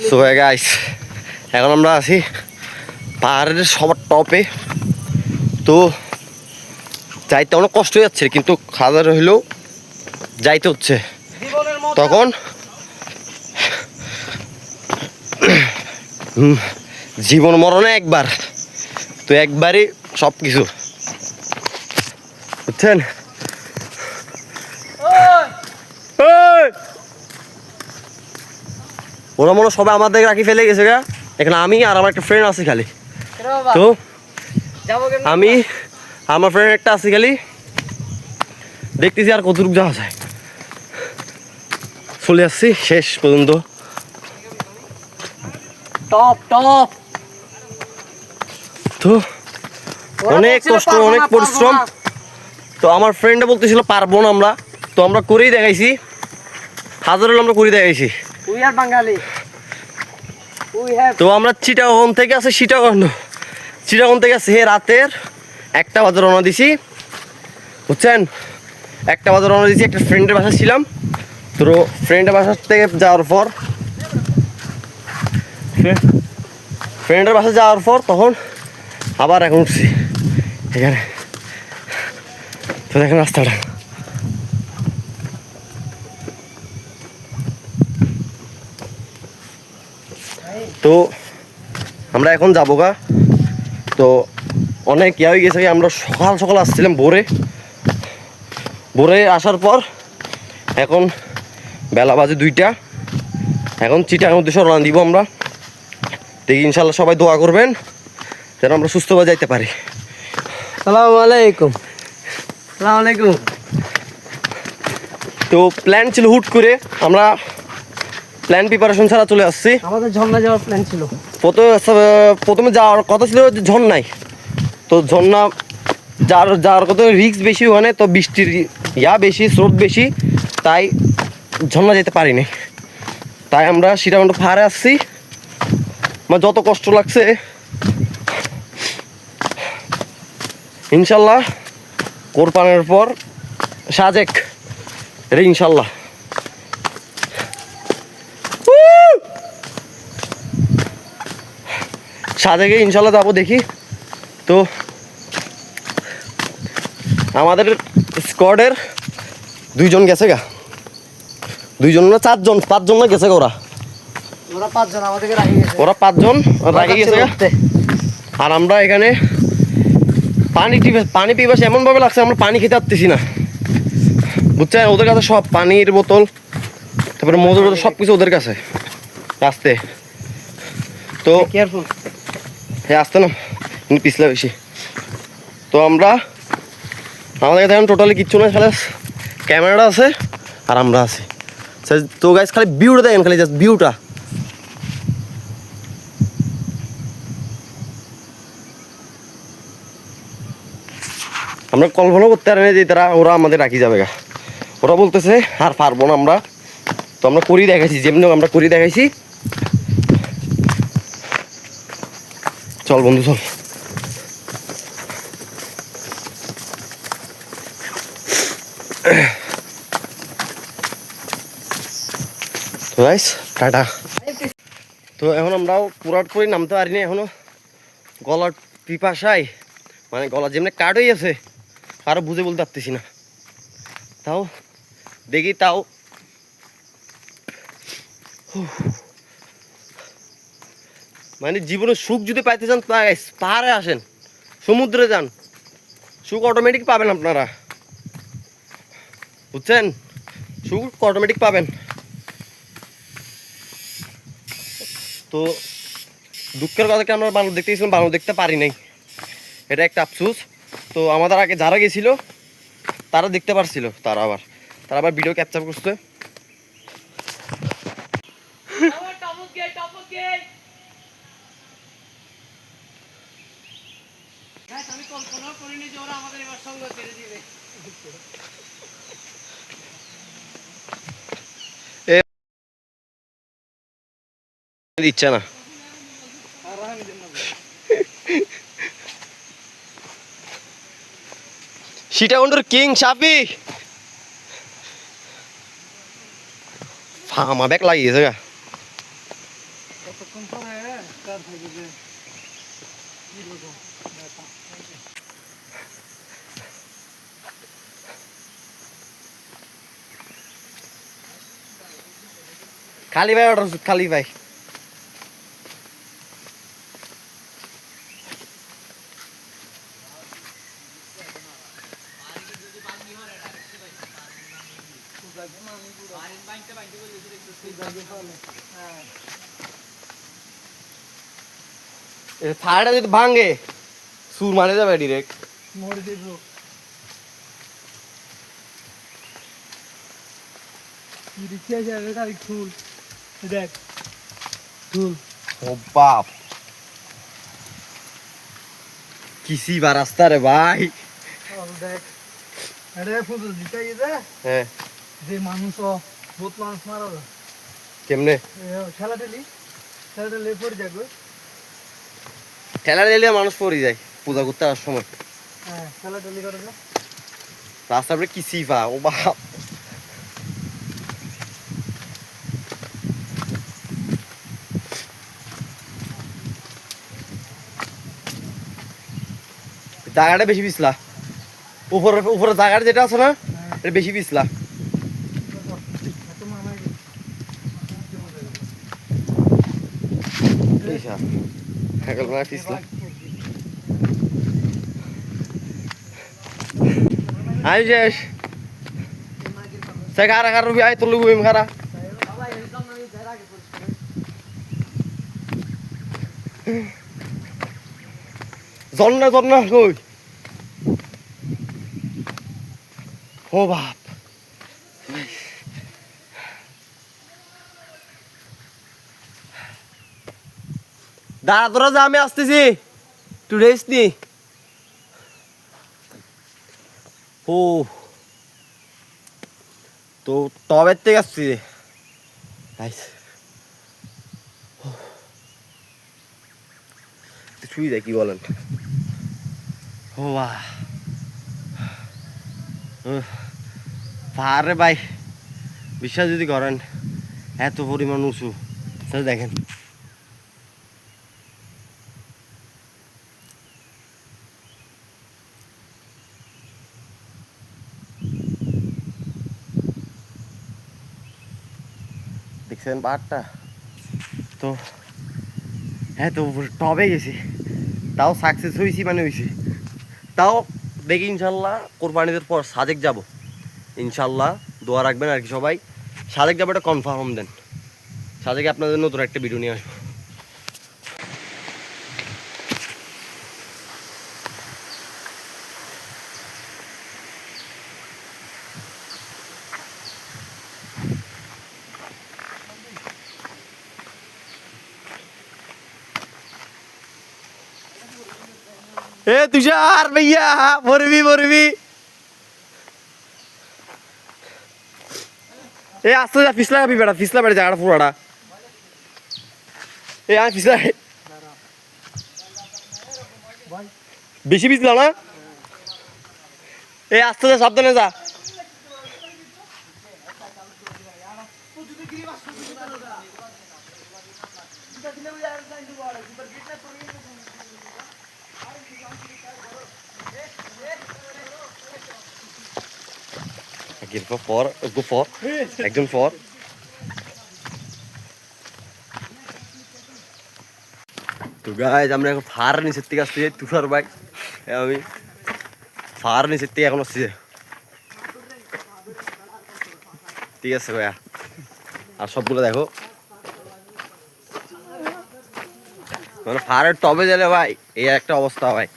So guys, এখন আমরা আছি পাহাড়ের সবার টপে। তো যাইতে অনেক কষ্ট হয়ে যাচ্ছে, কিন্তু খাবার হইলেও যাইতে হচ্ছে। তখন জীবন মরণে একবার, তো একবারই সব কিছু, বুঝছেন? ওরা মনে সবাই আমাদের রাখি ফেলে গেছে গা। এখানে আমি আর আমার একটা ফ্রেন্ড আছি খালি। তো আমি আমার ফ্রেন্ড একটা আছি খালি, দেখতেছি আর কতটুকু যাওয়া যায়। চলে আসছি শেষ পর্যন্ত। টপ টপ তো অনেক কষ্ট, অনেক পরিশ্রম। তো আমার ফ্রেন্ডে বলতেছিল পারবো না আমরা, তো আমরা করেই দেখাইছি। হাজার হলে আমরা করে দেখাইছি। তো আমরা চিটাগং থেকে আছি, চিটাগং থেকে আছি রাতের 1টা বাজে রওনা দিছি, বুঝছেন? 1টা বাজে রওনা দিছি। একটা ফ্রেন্ডের বাসা ছিলাম। তো ফ্রেন্ডের বাসা থেকে যাওয়ার পর তখন আবার এখন উঠছি এখানে। তো দেখেন রাস্তাটা। তো আমরা এখন যাবো গা। তো অনেক ইয়ে হয়ে গেছে। আমরা সকাল সকাল আসছিলাম, ভোরে আসার পর এখন বেলা বাজে 2টা। এখন চিটাগাং উদ্দেশ্যে রওনা দিব আমরা। দেখি ইনশাল্লাহ সবাই দোয়া করবেন যেন আমরা সুস্থভাবে যাইতে পারি। আসসালামু আলাইকুম। আসসালামু আলাইকুম। তো প্ল্যান ছিল হুট করে, আমরা প্ল্যান প্রিপারেশন ছাড়া চলে আসছি। আমাদের ঝর্ণা যাওয়ার প্ল্যান ছিল। প্রথমে যাওয়ার কথা ছিল ঝর্ণায়। তো ঝর্ণা যাওয়ার কথা রিস্ক বেশি, ওখানে তো বৃষ্টির বেশি, স্রোত বেশি, তাই ঝর্ণা যেতে পারিনি। তাই আমরা সীতাকুণ্ড পাহাড়ে আসছি। আমার যত কষ্ট লাগছে, ইনশাল্লাহ কোরবানের পর সাজেক এটা ইনশাল্লাহ। সাজেকে ইনশাল্লাহ যাবো, দেখি। তো আমাদের স্কোয়াডের 2জন গেছে গা, 2জন না 5জন না গেছে গা। ওরা 5জন আমাদেরকে রাখি গেছে। ওরা 5জন রাখি গেছে গা। আর আমরা এখানে পানি পিপাস এমনভাবে লাগছে, আমরা পানি খেতে পারতেছি না, বুঝছেন? ওদের কাছে সব পানির বোতল, তারপরে মধুর বোতল, সব কিছু ওদের কাছে। আসতে তো কেয়ারফুল, হ্যাঁ আসতে না, কিন্তু পিছলে বেশি। তো আমাদের কাছে এখন টোটালি কিচ্ছু না, খালি ক্যামেরাটা আছে আর আমরা আছি। তো গাইস খালি ভিউটা দেখেন, খালি জাস্ট ভিউটা। আমরা কল্পনা করতে পারি না যে ওরা আমাদের রাখি যাবে গা। ওরা বলতেছে আর পারবো না আমরা। তো আমরা করি দেখাইছি, যেমনি আমরা করি দেখাইছি। চল বন্ধু চল। তো গাইস টাটা। তো এখন আমরাও পুরাপুরি নামতে পারিনি এখনো, গলার পিপাসায়, মানে গলা যেমনি কাট হয়ে আছে, কারো বুঝে বলতে পারতেছি না। তাও দেখি, তাও মানে জীবনে সুখ যদি পাইতে চান, পাহাড়ে আসেন, সমুদ্রে যান, সুখ অটোমেটিক পাবেন আপনারা, বুঝছেন? সুখ অটোমেটিক পাবেন। তো দুঃখের কথা কি, আমরা বানর দেখতে গেছিলাম, বানর দেখতে পারি নাই, এটা একটা আফসোস। তো আমাদের আগে যারা গেছিল তারা দেখতে পারছিল, তারা আবার ভিডিও ক্যাপচার করছে। আমি কল্পনা করিনি যে ওরা আমাদের এবার সঙ্গ ছেড়ে দিবে। দিচ্ছে না। সীতাকুণ্ডের কিং সাপি ফামা ব্যাগ লাগিয়েছে গা। কতক্ষণ পরে কার থাকে যে কি বলবো দেখা খালি ভাই অর্ডার খালি ভাই ফায়ারটা যদি ভাঙে সুর মানে যাবে ডিরেক্ট মরে দিব কি রিক্সা আছে গাড়ি ফুল দেখ ফুল ও বাপ কিসি বা রাস্তা রে ভাই দেখ আরে ফুল দিতে গেছে হ্যাঁ যে মানুষ বহুত মানুষ মারা যায় কেমনে খেলা টেলি পড়ে যাবে ঠেলা দিলে মানুষ পড়ে যায় পূজা করতে আসার সময় হ্যাঁ খেলা টেলি করে না রাস্তার উপরে কিসি পা ও বাপ জায়গাটা বেশি পিছলা উপরে উপরে জায়গাটা যেটা আছে না এটা বেশি পিছলা এত মানা গেছে পিছলা আই শেষ সে খারা খারা রুবি আয় তোর লুবি খারা জন্না জন্না কই ও বাপ দাঁড়া তোরা যা আমি আসতেছি একটু রেস্ট নি ও তো টবের থেকে আসছি শুই যায় কি বলেন ও বাহ পাহাড়ে ভাই বিশ্বাস যদি করেন এত পরিমাণ উঁচু তাহলে দেখেন দেখছেন পাহাড়টা তো হ্যাঁ তো টবে গেছি তাও সাকসেস হয়েছি মানে হয়েছি তাও দেখি ইনশাল্লাহ কোরবানিদের পর সাজেক যাব ইনশাল্লাহ দোয়া রাখবেন আর কি সবাই সাজেক যাবো এটা কনফার্ম দেন সাজেকে আপনাদের নতুন একটা ভিডিও নিয়ে আসবো এ তুষার ভাইয়া মরবি এ আস্তে যা পিছলা খাবি বেড়া পিছলা বেড়া জায়গাটা পুরাটা এ আমি পিছলা বেশি পিছলা না এ আস্তে যা সাবধানে যা Go for. একজন ফর তো গাইজ আমরা এখন ফার নিচের থেকে আসছি তুষার বাইক আমি ফার নিচের থেকে এখন আসছি ঠিক আছে ভাইয়া আর সবগুলো দেখো মানে ফারের টবে গেলে ভাই এই একটা অবস্থা ভাই